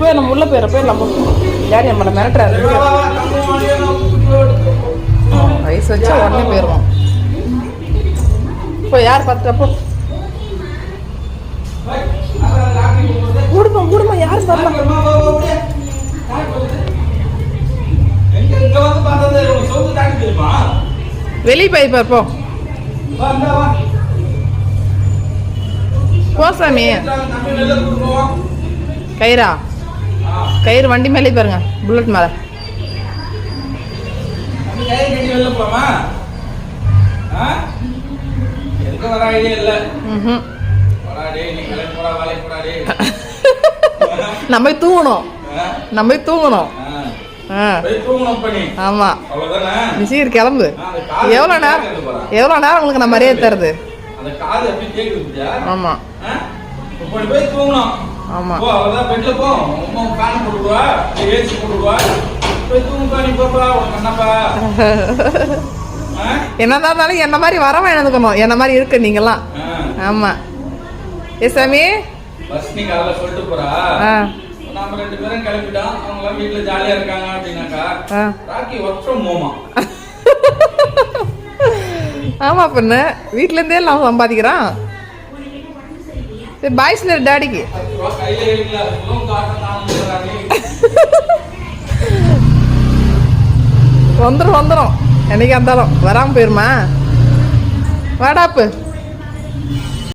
போய் நம்ம உள்ள போயிடலாம். டேடி நம்மளை மிரட்டுறாரு. வயசு வச்சா உடனே போயிடுவோம். இப்போ யார் பார்த்துட்டப்போ கூடுமா யார் வரலாம். வெளியே போய் பார்ப்போ. போ சாமி. கயிறு வண்டி மேலே பாருங்க, புல்லட் மேல. நம்ம தூங்கணும். ஆமா சீர் கிளம்பு. எவ்வளோ நேரம் உங்களுக்கு நான் மரியாதை தருது. ஆமா ஆமா என்னதான் இருந்தாலும் என்ன மாதிரி வரவன் எழுந்துக்கணும். என்ன மாதிரி இருக்கு நீங்கெல்லாம். ஆமா ஏ சாமி. சொல்லிட்டு போறா நம்ம 2 பேரும் கிளம்பிட்டோம். அவங்க வீட்டுல ஜாலியா இருக்காங்க அப்படின்னாக்கா ராக்கி ஒர்க் ஃப்ரம் ஹோமா. ஆமா பொண்ணு, வீட்டுல இருந்தே எல்லாம் சம்பாதிக்கிறான். பாய்ஸ்ல டாடிக்கு வந்துடும். என்னைக்கு இருந்தாலும் வராம போயிருமா. வாடாப்பு.